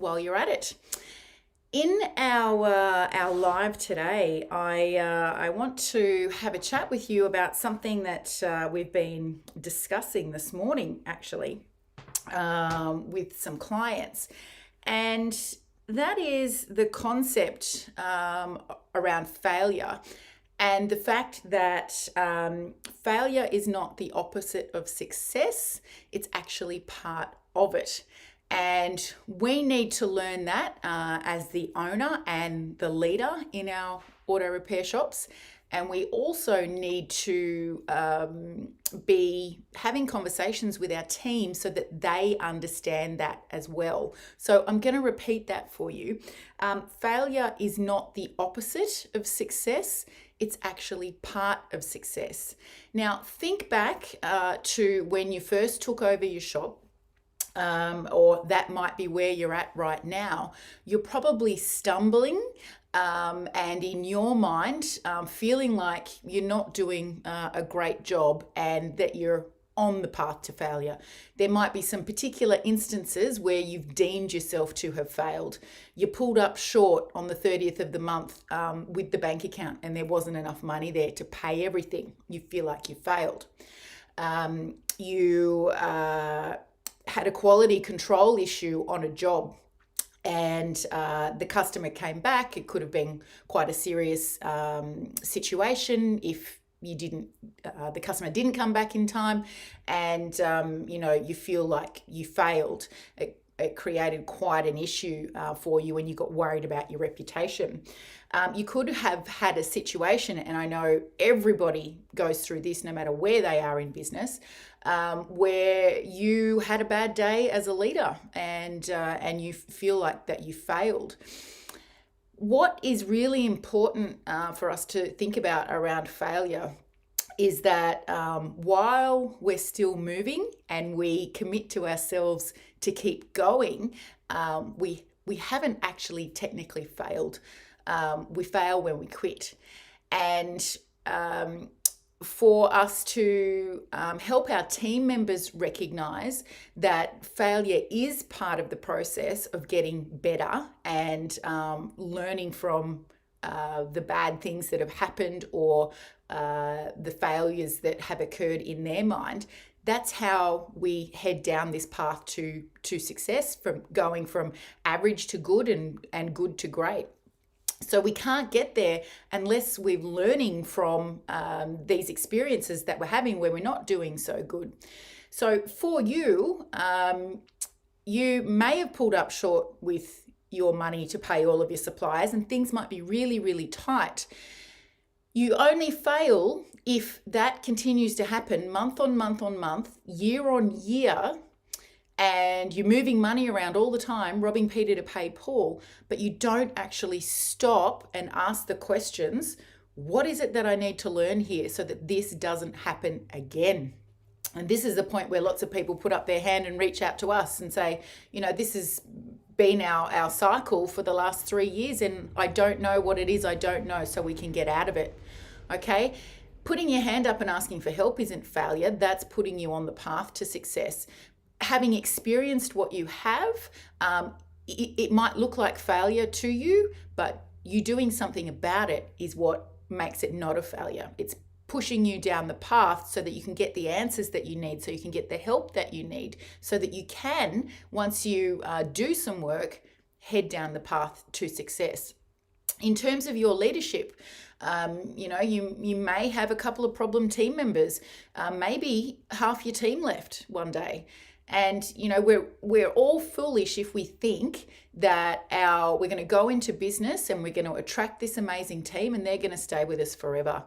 while you're at it. In our live today, I want to have a chat with you about something that we've been discussing this morning, actually, with some clients, and that is the concept around failure. And the fact that failure is not the opposite of success, it's actually part of it. And we need to learn that as the owner and the leader in our auto repair shops. And we also need to be having conversations with our team so that they understand that as well. So I'm going to repeat that for you. Failure is not the opposite of success. It's actually part of success. Now, think back to when you first took over your shop. Or that might be where you're at right now. You're probably stumbling and in your mind feeling like you're not doing a great job and that you're on the path to failure. There might be some particular instances where you've deemed yourself to have failed. You pulled up short on the 30th of the month with the bank account and there wasn't enough money there to pay everything. You feel like you failed. You had a quality control issue on a job and the customer came back. It could have been quite a serious situation if you didn't, the customer didn't come back in time and, you feel like you failed. It created quite an issue for you when you got worried about your reputation. You could have had a situation, and I know everybody goes through this no matter where they are in business, where you had a bad day as a leader and you feel like that you failed. What is really important for us to think about around failure is that while we're still moving and we commit to ourselves to keep going, we haven't actually technically failed. We fail when we quit. And for us to help our team members recognize that failure is part of the process of getting better and learning from the bad things that have happened or the failures that have occurred in their mind, that's how we head down this path to success, from going from average to good and good to great. So we can't get there unless we're learning from these experiences that we're having where we're not doing so good. So for you, you may have pulled up short with your money to pay all of your suppliers and things might be really, really tight. You only fail if that continues to happen month on month on month, year on year, and you're moving money around all the time, robbing Peter to pay Paul, but you don't actually stop and ask the questions, what is it that I need to learn here so that this doesn't happen again? And this is the point where lots of people put up their hand and reach out to us and say, this has been our cycle for the last 3 years and I don't know what it is, I don't know, so we can get out of it, okay? Putting your hand up and asking for help isn't failure, that's putting you on the path to success. Having experienced what you have, it might look like failure to you, but you doing something about it is what makes it not a failure. It's pushing you down the path so that you can get the answers that you need, so you can get the help that you need, so that you can, once you do some work, head down the path to success. In terms of your leadership, you may have a couple of problem team members, maybe half your team left one day. And, we're all foolish if we think that we're going to go into business and we're going to attract this amazing team and they're going to stay with us forever.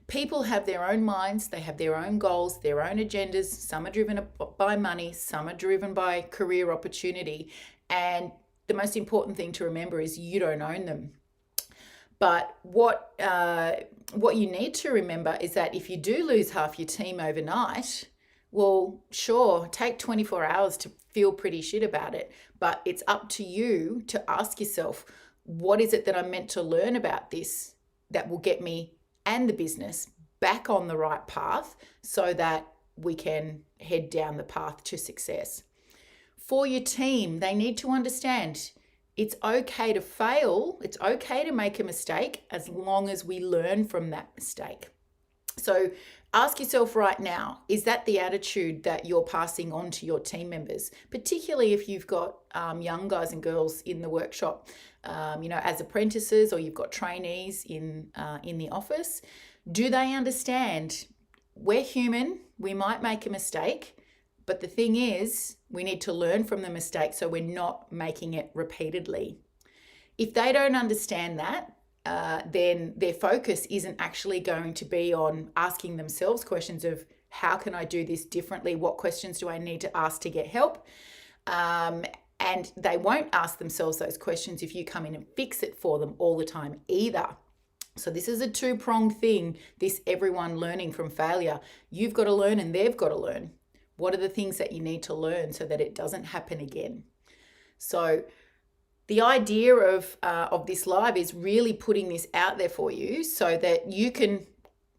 People have their own minds, they have their own goals, their own agendas. Some are driven by money, some are driven by career opportunity. And the most important thing to remember is you don't own them. But what you need to remember is that if you do lose half your team overnight, well, sure, take 24 hours to feel pretty shit about it, but it's up to you to ask yourself, what is it that I'm meant to learn about this that will get me and the business back on the right path so that we can head down the path to success? For your team, they need to understand It's okay to fail. It's okay to make a mistake as long as we learn from that mistake. So ask yourself right now, is that the attitude that you're passing on to your team members, particularly if you've got young guys and girls in the workshop, as apprentices, or you've got trainees in the office? Do they understand we're human, we might make a mistake, but the thing is, we need to learn from the mistake so we're not making it repeatedly. If they don't understand that, then their focus isn't actually going to be on asking themselves questions of how can I do this differently? What questions do I need to ask to get help? And they won't ask themselves those questions if you come in and fix it for them all the time either. So this is a two-pronged thing, this everyone learning from failure. You've got to learn and they've got to learn. What are the things that you need to learn so that it doesn't happen again? So the idea of this live is really putting this out there for you so that you can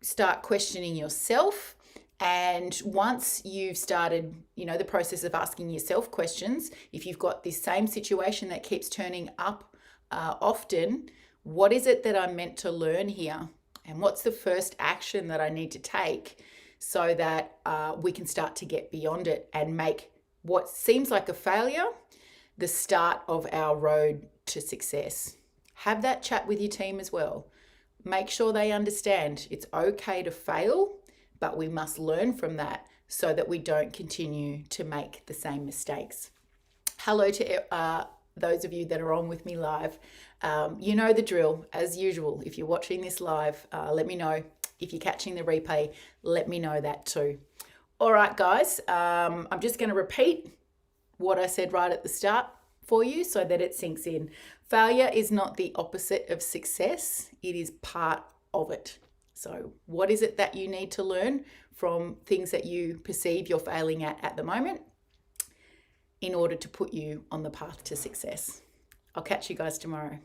start questioning yourself. And once you've started, the process of asking yourself questions, if you've got this same situation that keeps turning up often, what is it that I'm meant to learn here? And what's the first action that I need to take so that we can start to get beyond it and make what seems like a failure the start of our road to success? Have that chat with your team as well. Make sure they understand it's okay to fail, but we must learn from that so that we don't continue to make the same mistakes. Hello to those of you that are on with me live. You know the drill, as usual. If you're watching this live, let me know. If you're catching the replay, let me know that too. All right, guys, I'm just going to repeat what I said right at the start for you so that it sinks in. Failure is not the opposite of success. It is part of it. So what is it that you need to learn from things that you perceive you're failing at the moment in order to put you on the path to success? I'll catch you guys tomorrow.